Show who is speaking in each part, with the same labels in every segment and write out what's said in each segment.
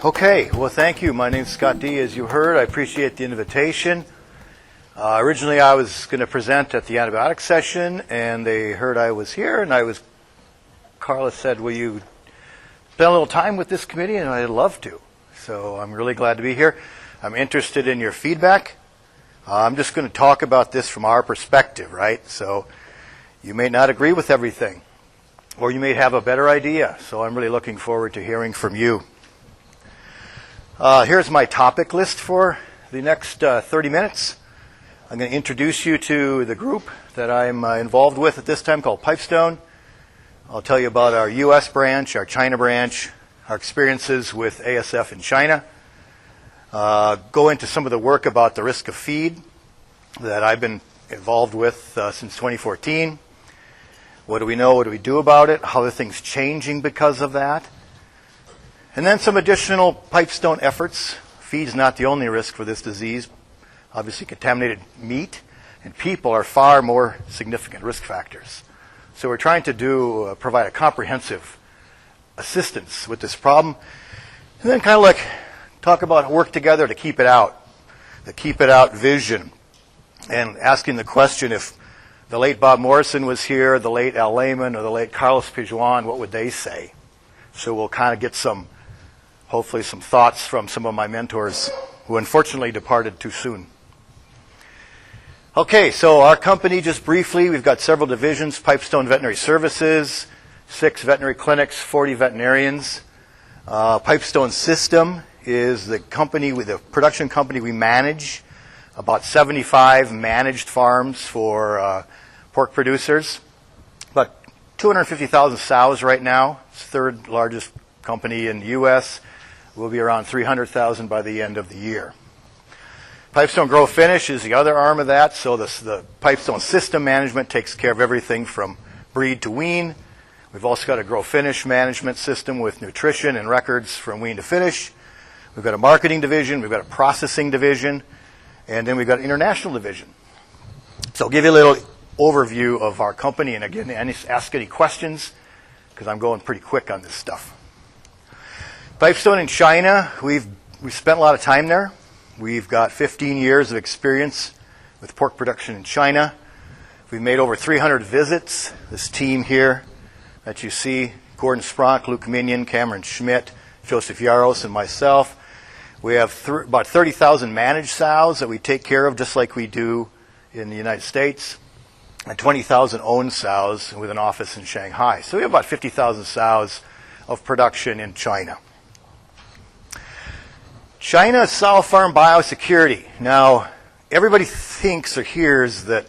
Speaker 1: Okay, well, thank you. My name's Scott D. As you heard, I appreciate the invitation. Originally, I was going to present at the antibiotic session, and they heard I was here, and Carla said, will you spend a little time with this committee? And I'd love to. So I'm really glad to be here. I'm interested in your feedback. I'm just going to talk about this from our perspective, right? So you may not agree with everything, or you may have a better idea. So I'm really looking forward to hearing from you. Here's my topic list for the next 30 minutes. I'm going to introduce you to the group that I'm involved with at this time called Pipestone. I'll tell you about our U.S. branch, our China branch, our experiences with ASF in China. Go into some of the work about the risk of feed that I've been involved with since 2014. What do we know? What do we do about it? How are things changing because of that? And then some additional Pipestone efforts. Feed's not the only risk for this disease. Obviously, contaminated meat and people are far more significant risk factors. So we're trying to provide a comprehensive assistance with this problem. And then kind of like talk about work together to keep it out, the keep it out vision. And asking the question, if the late Bob Morrison was here, the late Al Lehman, or the late Carlos Pijuan, what would they say? So we'll kind of get hopefully some thoughts from some of my mentors who unfortunately departed too soon. Okay, so our company, just briefly, we've got several divisions: Pipestone Veterinary Services, 6 veterinary clinics, 40 veterinarians. Pipestone System is the company, the production company we manage, about 75 managed farms for pork producers. About 250,000 sows right now. It's the third largest company in the U.S. We'll be around 300,000 by the end of the year. Pipestone Grow Finish is the other arm of that. So the Pipestone System management takes care of everything from breed to wean. We've also got a Grow Finish management system with nutrition and records from wean to finish. We've got a marketing division. We've got a processing division. And then we've got an international division. So I'll give you a little overview of our company. And again, ask any questions, because I'm going pretty quick on this stuff. Pipestone in China, we've spent a lot of time there. We've got 15 years of experience with pork production in China. We've made over 300 visits. This team here that you see, Gordon Spronk, Luke Minion, Cameron Schmidt, Joseph Yaros, and myself. We have about 30,000 managed sows that we take care of just like we do in the United States, and 20,000 owned sows with an office in Shanghai. So we have about 50,000 sows of production in China. China sow farm biosecurity. Now, everybody thinks or hears that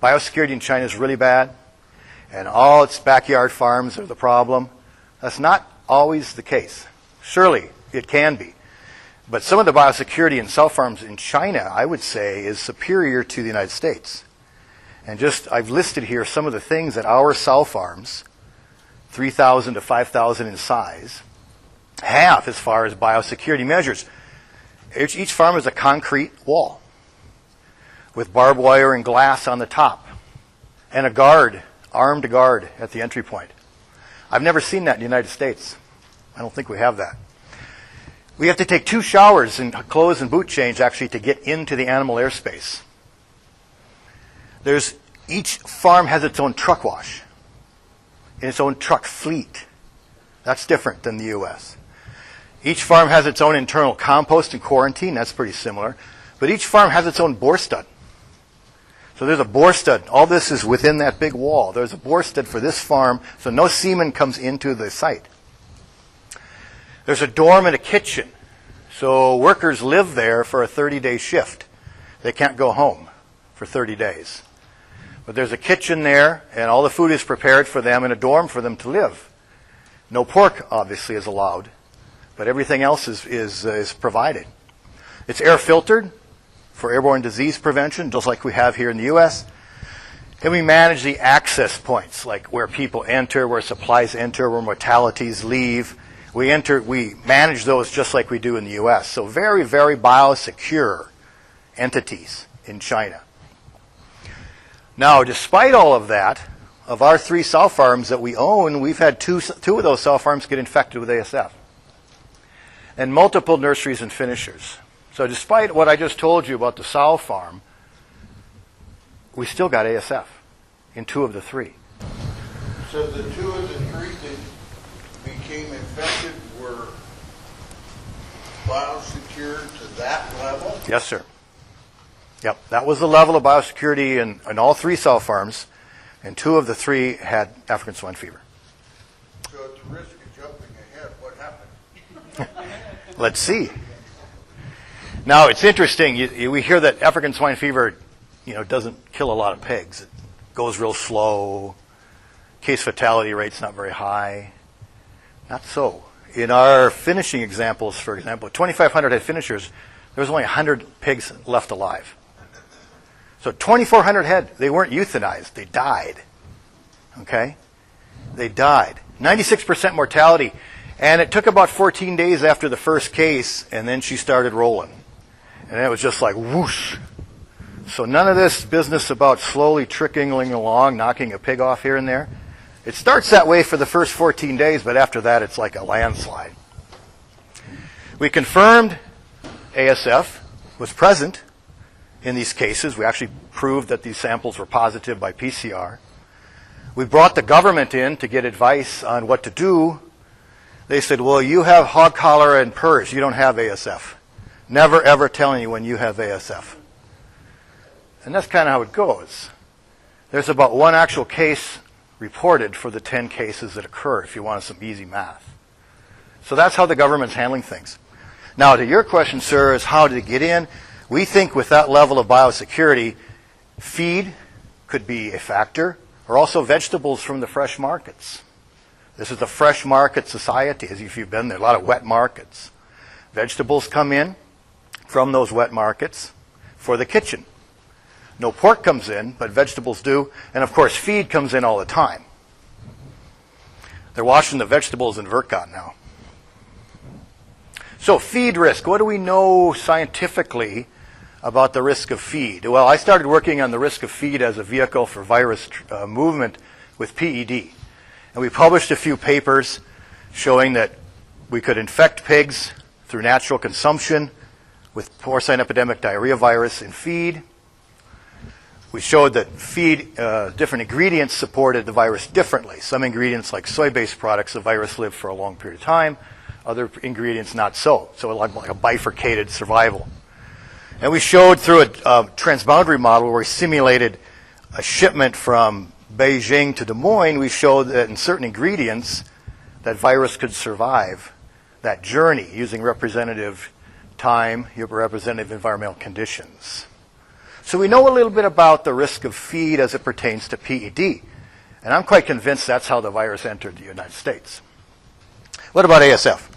Speaker 1: biosecurity in China is really bad and all its backyard farms are the problem. That's not always the case. Surely, it can be. But some of the biosecurity in sow farms in China, I would say, is superior to the United States. And I've listed here some of the things that our sow farms, 3,000 to 5,000 in size, have as far as biosecurity measures. Each farm is a concrete wall with barbed wire and glass on the top and a guard, armed guard at the entry point. I've never seen that in the United States. I don't think we have that. We have to take 2 showers and clothes and boot change actually to get into the animal airspace. Each farm has its own truck wash and its own truck fleet. That's different than the U.S. Each farm has its own internal compost and quarantine. That's pretty similar. But each farm has its own bore stud. So there's a bore stud. All this is within that big wall. There's a bore stud for this farm, so no semen comes into the site. There's a dorm and a kitchen. So workers live there for a 30-day shift. They can't go home for 30 days. But there's a kitchen there, and all the food is prepared for them in a dorm for them to live. No pork, obviously, is allowed, but everything else is provided. It's air filtered for airborne disease prevention, just like we have here in the U.S. And we manage the access points, like where people enter, where supplies enter, where mortalities leave. We manage those just like we do in the U.S. So very, very biosecure entities in China. Now, despite all of that, of our 3 sow farms that we own, we've had two of those sow farms get infected with ASF. And multiple nurseries and finishers. So despite what I just told you about the sow farm, we still got ASF in 2 of the 3.
Speaker 2: So the 2 of the 3 that became infected were biosecure to that level?
Speaker 1: Yes, sir. Yep, that was the level of biosecurity in all 3 sow farms, and 2 of the 3 had African swine fever.
Speaker 2: So at the risk of jumping ahead, what happened?
Speaker 1: Let's see. Now, it's interesting. We hear that African swine fever, doesn't kill a lot of pigs. It goes real slow. Case fatality rate's not very high. Not so. In our finishing examples, for example, 2,500 head finishers, there was only 100 pigs left alive. So 2,400 head, they weren't euthanized. They died. Okay? They died. 96% mortality. And it took about 14 days after the first case, and then she started rolling. And it was just like whoosh. So none of this business about slowly trickling along, knocking a pig off here and there. It starts that way for the first 14 days, but after that it's like a landslide. We confirmed ASF was present in these cases. We actually proved that these samples were positive by PCR. We brought the government in to get advice on what to do. They said, well, you have hog cholera and PRRS. You don't have ASF. Never, ever tell anyone you have ASF. And that's kind of how it goes. There's about 1 actual case reported for the 10 cases that occur, if you want some easy math. So that's how the government's handling things. Now, to your question, sir, is how did it get in? We think with that level of biosecurity, feed could be a factor, or also vegetables from the fresh markets. This is the fresh market society, as if you've been there, a lot of wet markets. Vegetables come in from those wet markets for the kitchen. No pork comes in, but vegetables do. And of course, feed comes in all the time. They're washing the vegetables in Vercon now. So feed risk. What do we know scientifically about the risk of feed? Well, I started working on the risk of feed as a vehicle for virus movement with PED. And we published a few papers showing that we could infect pigs through natural consumption with porcine epidemic diarrhea virus in feed. We showed that feed, different ingredients supported the virus differently. Some ingredients, like soy-based products, the virus lived for a long period of time. Other ingredients, not so. So like a bifurcated survival. And we showed through a transboundary model where we simulated a shipment from Beijing to Des Moines. We showed that in certain ingredients, that virus could survive that journey using representative time, representative environmental conditions. So we know a little bit about the risk of feed as it pertains to PED. And I'm quite convinced that's how the virus entered the United States. What about ASF?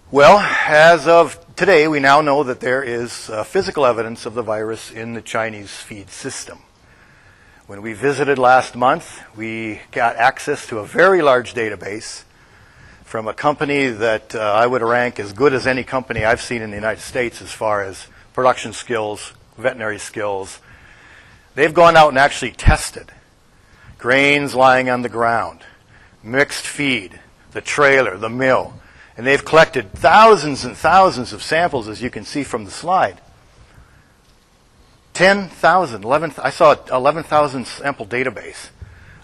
Speaker 1: Well, as of today, we now know that there is physical evidence of the virus in the Chinese feed system. When we visited last month, we got access to a very large database from a company that I would rank as good as any company I've seen in the United States as far as production skills, veterinary skills. They've gone out and actually tested grains lying on the ground, mixed feed, the trailer, the mill, and they've collected thousands and thousands of samples, as you can see from the slide. 10,000, I saw an 11,000 sample database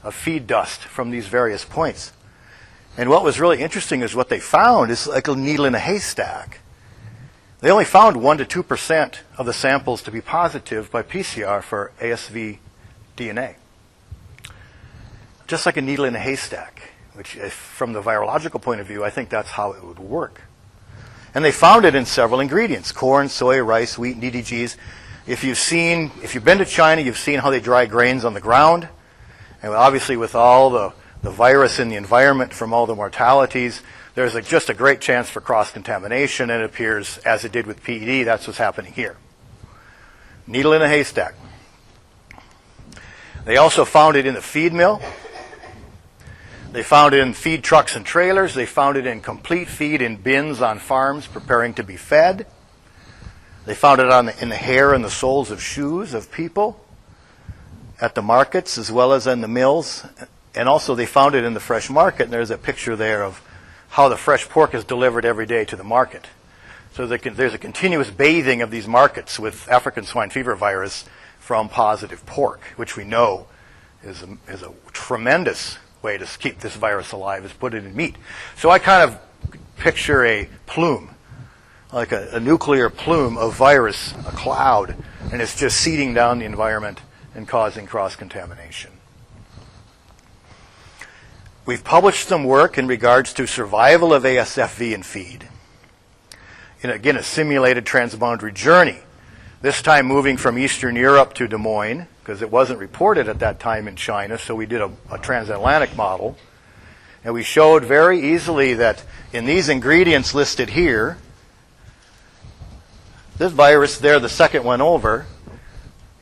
Speaker 1: of feed dust from these various points. And what was really interesting is what they found is like a needle in a haystack. They only found 1 to 2% of the samples to be positive by PCR for ASV DNA. Just like a needle in a haystack, which from the virological point of view, I think that's how it would work. And they found it in several ingredients: corn, soy, rice, wheat, and DDGs. If you've been to China, you've seen how they dry grains on the ground. And obviously with all the virus in the environment from all the mortalities, there's just a great chance for cross-contamination, and it appears, as it did with PED, that's what's happening here. Needle in a haystack. They also found it in the feed mill. They found it in feed trucks and trailers. They found it in complete feed in bins on farms preparing to be fed. They found it in the hair and the soles of shoes of people. at the markets as well as in the mills. And also they found it in the fresh market, and there's a picture there of how the fresh pork is delivered every day to the market. So there's a continuous bathing of these markets with African swine fever virus from positive pork, which we know is a tremendous way to keep this virus alive, is put it in meat. So I kind of picture a plume, like a nuclear plume of virus, a cloud, and it's just seeding down the environment and causing cross-contamination. We've published some work in regards to survival of ASFV in feed. And again, a simulated transboundary journey, this time moving from Eastern Europe to Des Moines, because it wasn't reported at that time in China, so we did a transatlantic model. And we showed very easily that in these ingredients listed here, this virus there, the second one over,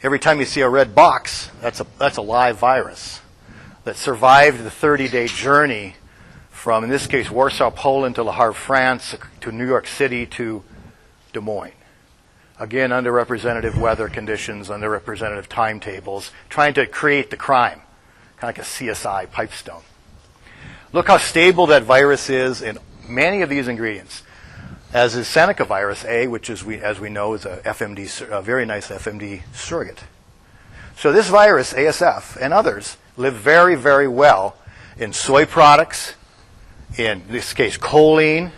Speaker 1: every time you see a red box, that's a live virus that survived the 30-day journey from, in this case, Warsaw, Poland to Le Havre, France, to New York City to Des Moines. Again, under representative weather conditions, under representative timetables, trying to create the crime, kind of like a CSI Pipestone. Look how stable that virus is in many of these ingredients, as is Seneca virus A, which is, as we know, is a very nice FMD surrogate. So this virus, ASF, and others, live very, very well in soy products, in this case choline,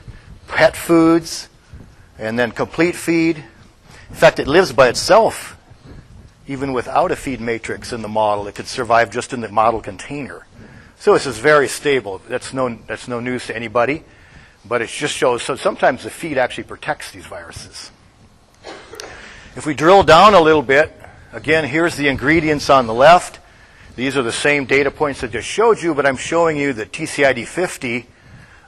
Speaker 1: pet foods, and then complete feed. In fact, it lives by itself. Even without a feed matrix in the model, it could survive just in the model container. So this is very stable. That's no news to anybody, but it just shows, so sometimes the feed actually protects these viruses. If we drill down a little bit, again, here's the ingredients on the left. These are the same data points I just showed you, but I'm showing you the TCID 50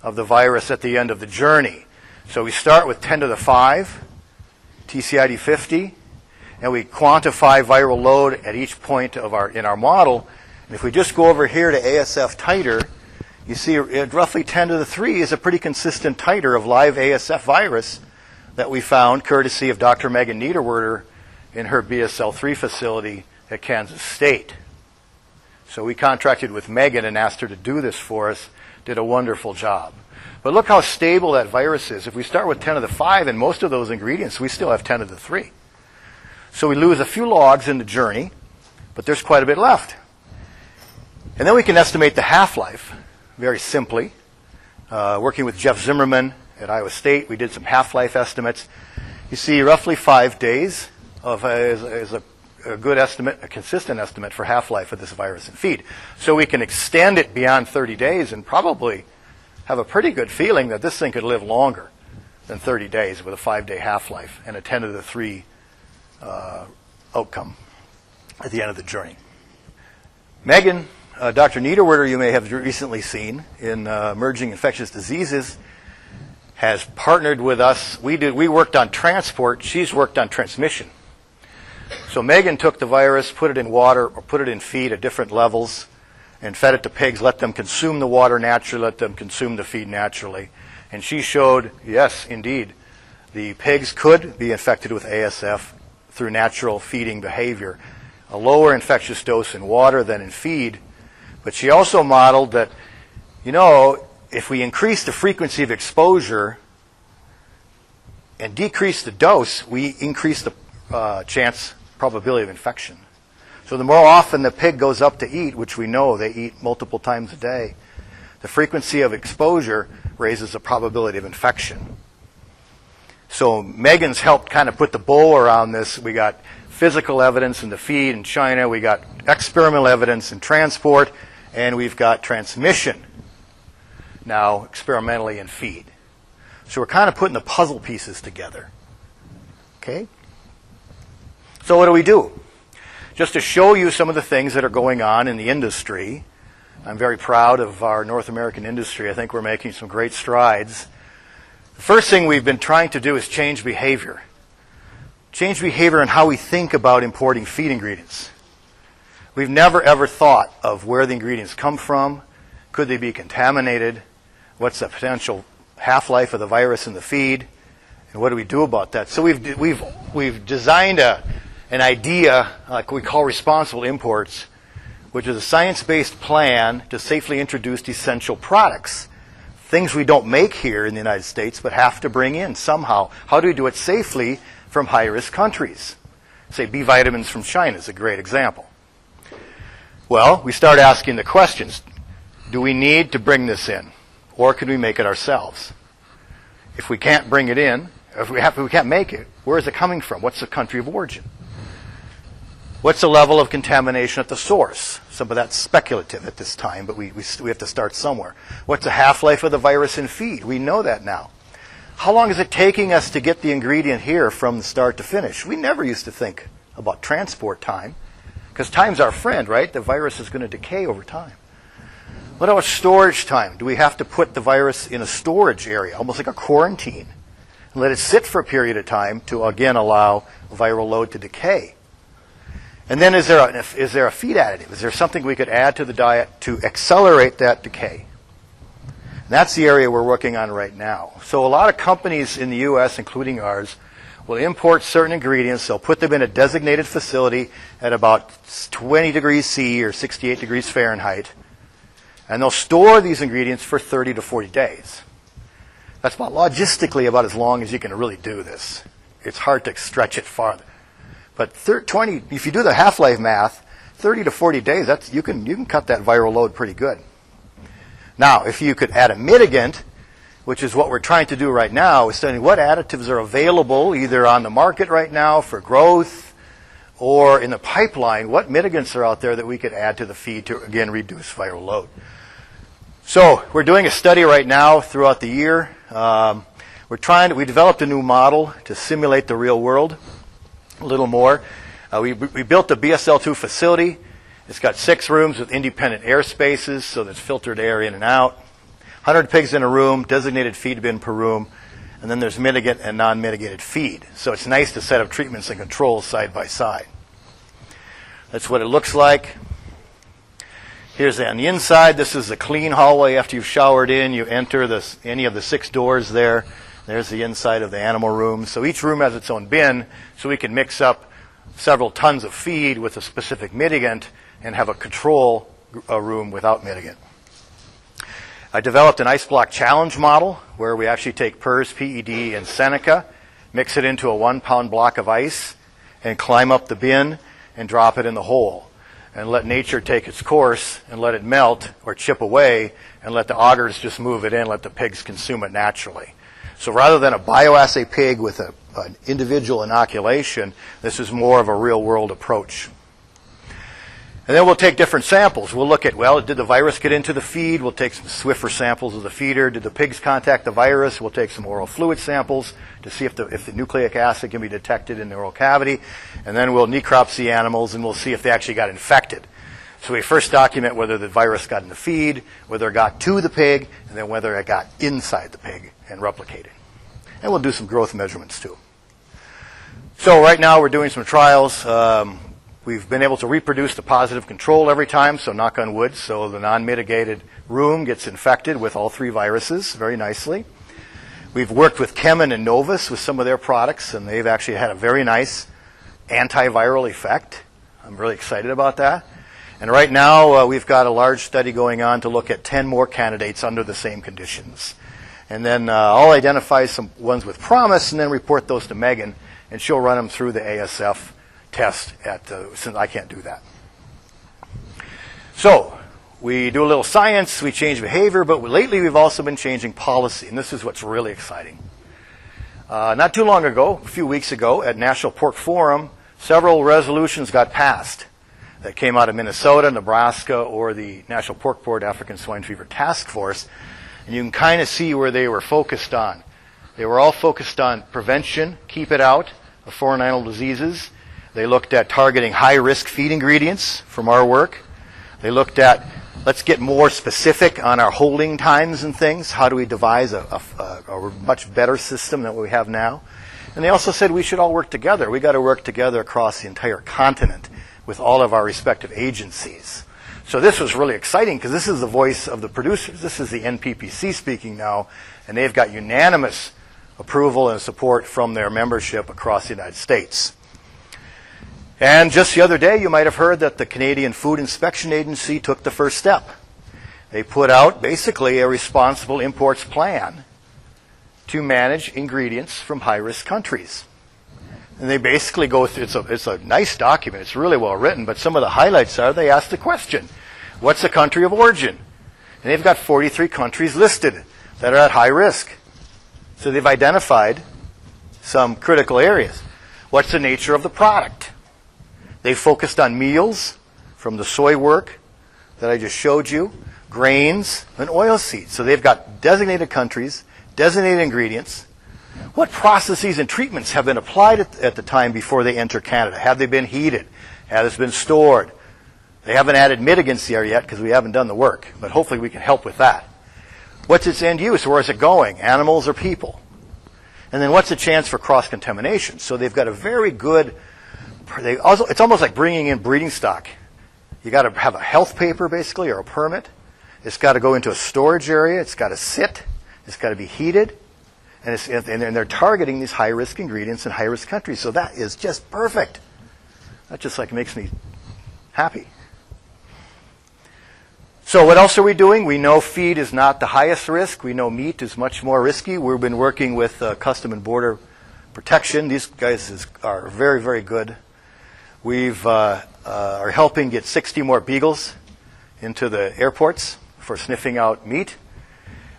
Speaker 1: of the virus at the end of the journey. So we start with 10 to the 5, TCID 50, and we quantify viral load at each point of in our model. And if we just go over here to ASF titer, you see roughly 10 to the 3 is a pretty consistent titer of live ASF virus that we found courtesy of Dr. Megan Niederwerder in her BSL-3 facility at Kansas State. So we contracted with Megan and asked her to do this for us, did a wonderful job. But look how stable that virus is. If we start with 10 to the 5 and most of those ingredients, we still have 10 to the 3. So we lose a few logs in the journey, but there's quite a bit left. And then we can estimate the half-life very simply. Working with Jeff Zimmerman at Iowa State, we did some half-life estimates. You see roughly 5 days is a good estimate, a consistent estimate for half-life of this virus in feed. So we can extend it beyond 30 days and probably have a pretty good feeling that this thing could live longer than 30 days with a 5-day half-life and a 10 to the 3 outcome at the end of the journey. Megan, Dr. Niederwerder, you may have recently seen in Emerging Infectious Diseases, has partnered with us. We worked on transport. She's worked on transmission. So Megan took the virus, put it in water, or put it in feed at different levels, and fed it to pigs, let them consume the water naturally, let them consume the feed naturally. And she showed, yes, indeed, the pigs could be infected with ASF through natural feeding behavior, a lower infectious dose in water than in feed. But she also modeled that, if we increase the frequency of exposure and decrease the dose, we increase the probability of infection. So the more often the pig goes up to eat, which we know they eat multiple times a day, the frequency of exposure raises the probability of infection. So Megan's helped kind of put the bow around this. We got physical evidence in the feed in China, we got experimental evidence in transport, and we've got transmission now experimentally in feed. So we're kind of putting the puzzle pieces together. Okay? So what do we do? Just to show you some of the things that are going on in the industry. I'm very proud of our North American industry. I think we're making some great strides. The first thing we've been trying to do is change behavior. Change behavior in how we think about importing feed ingredients. We've never ever thought of where the ingredients come from. Could they be contaminated? What's the potential half-life of the virus in the feed? And what do we do about that? So we've designed a an idea like we call responsible imports, which is a science-based plan to safely introduce essential products, things we don't make here in the United States but have to bring in somehow. How do we do it safely from high-risk countries? Say B vitamins from China is a great example. Well, we start asking the questions. Do we need to bring this in, or can we make it ourselves? If we can't bring it in, if we can't make it, where is it coming from? What's the country of origin? What's the level of contamination at the source? Some of that's speculative at this time, but we have to start somewhere. What's the half-life of the virus in feed? We know that now. How long is it taking us to get the ingredient here from the start to finish? We never used to think about transport time, because time's our friend, right? The virus is going to decay over time. What about storage time? Do we have to put the virus in a storage area, almost like a quarantine, and let it sit for a period of time to, again, allow viral load to decay? And then is there a feed additive? Is there something we could add to the diet to accelerate that decay? And that's the area we're working on right now. So a lot of companies in the U.S., including ours, will import certain ingredients. They'll put them in a designated facility at about 20 degrees C or 68 degrees Fahrenheit, and they'll store these ingredients for 30 to 40 days. That's logistically about as long as you can really do this. It's hard to stretch it farther. But if you do the half-life math, 30 to 40 days, you can cut that viral load pretty good. Now, if you could add a mitigant, which is what we're trying to do right now, is studying what additives are available either on the market right now for growth or in the pipeline, what mitigants are out there that we could add to the feed to, again, reduce viral load. So we're doing a study right now throughout the year. We developed a new model to simulate the real world a little more. We built a BSL-2 facility. It's got 6 rooms with independent air spaces, so there's filtered air in and out. 100 pigs in a room, designated feed bin per room, and then there's mitigant and non-mitigated feed. So it's nice to set up treatments and controls side by side. That's what it looks like. Here's on the inside. This is a clean hallway. After you've showered in, you enter any of the 6 doors there. There's the inside of the animal room. So each room has its own bin, so we can mix up several tons of feed with a specific mitigant and have a control room without mitigant. I developed an ice block challenge model where we actually take PERS, PED, and Seneca, mix it into a 1-pound block of ice, and climb up the bin and drop it in the hole. And let nature take its course and let it melt or chip away and let the augers just move it in, let the pigs consume it naturally. So rather than a bioassay pig with an individual inoculation, this is more of a real-world approach. And then we'll take different samples. We'll look at, well, did the virus get into the feed? We'll take some Swiffer samples of the feeder. Did the pigs contact the virus? We'll take some oral fluid samples to see if the nucleic acid can be detected in the oral cavity. And then we'll necropsy animals, and we'll see if they actually got infected. So we first document whether the virus got in the feed, whether it got to the pig, and then whether it got inside the pig and replicated. And we'll do some growth measurements too. So right now we're doing some trials. We've been able to reproduce the positive control every time, so knock on wood. So the non-mitigated room gets infected with all 3 viruses very nicely. We've worked with Chemin and Novus with some of their products, and they've actually had a very nice antiviral effect. I'm really excited about that. And right now we've got a large study going on to look at 10 more candidates under the same conditions. And then I'll identify some ones with promise and then report those to Megan, and she'll run them through the ASF test since I can't do that. So we do a little science, we change behavior, but lately we've also been changing policy, and this is what's really exciting. Not too long ago, a few weeks ago, at National Pork Forum, several resolutions got passed that came out of Minnesota, Nebraska, or the National Pork Board African Swine Fever Task Force, and you can kind of see where they were focused on. They were all focused on prevention, keep it out, of foreign animal diseases. They looked at targeting high-risk feed ingredients from our work. They looked at, let's get more specific on our holding times and things. How do we devise a much better system than what we have now? And they also said we should all work together. We got to work together across the entire continent with all of our respective agencies. So this was really exciting because this is the voice of the producers. This is the NPPC speaking now, and they've got unanimous approval and support from their membership across the United States. And just the other day, you might have heard that the Canadian Food Inspection Agency took the first step. They put out basically a responsible imports plan to manage ingredients from high-risk countries. And they basically go through, it's a nice document, it's really well written, but some of the highlights are they ask the question, what's the country of origin? And they've got 43 countries listed that are at high risk. So they've identified some critical areas. What's the nature of the product? They focused on meals from the soy work that I just showed you, grains, and oilseeds. So they've got designated countries, designated ingredients. What processes and treatments have been applied at the time before they enter Canada? Have they been heated? Has it been stored? They haven't added mitigants there yet because we haven't done the work, but hopefully we can help with that. What's its end use? Where is it going? Animals or people? And then what's the chance for cross-contamination? So they've got a very good, it's almost like bringing in breeding stock. You got to have a health paper basically or a permit. It's got to go into a storage area. It's got to sit. It's got to be heated. And they're targeting these high-risk ingredients in high-risk countries. So that is just perfect. That just like makes me happy. So what else are we doing? We know feed is not the highest risk. We know meat is much more risky. We've been working with Custom and Border Protection. These guys are very, very good. We've are helping get 60 more beagles into the airports for sniffing out meat.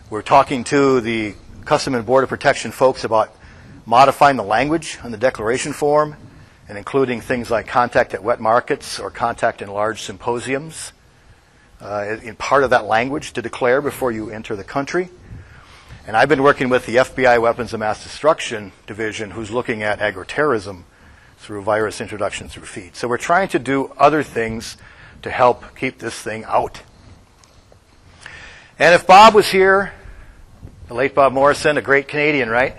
Speaker 1: We're talking to the Custom and Border Protection folks about modifying the language on the declaration form and including things like contact at wet markets or contact in large symposiums in part of that language to declare before you enter the country. And I've been working with the FBI Weapons of Mass Destruction Division who's looking at agroterrorism through virus introduction through feed. So we're trying to do other things to help keep this thing out. And if Bob was here, the late Bob Morrison, a great Canadian, right?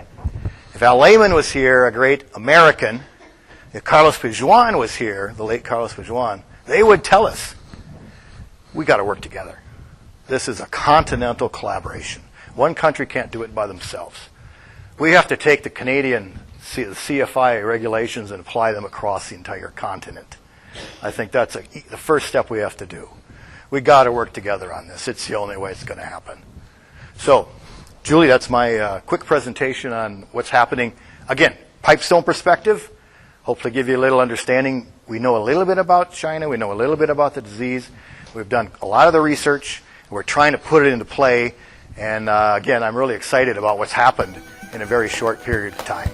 Speaker 1: If Al Lehman was here, a great American, if Carlos Pijuan was here, the late Carlos Pijuan, they would tell us, we got to work together. This is a continental collaboration. One country can't do it by themselves. We have to take the Canadian CFI regulations and apply them across the entire continent. I think that's the first step we have to do. We got to work together on this. It's the only way it's going to happen. So, Julie, that's my quick presentation on what's happening. Again, Pipestone perspective, hopefully give you a little understanding. We know a little bit about China. We know a little bit about the disease. We've done a lot of the research. We're trying to put it into play. And again, I'm really excited about what's happened in a very short period of time.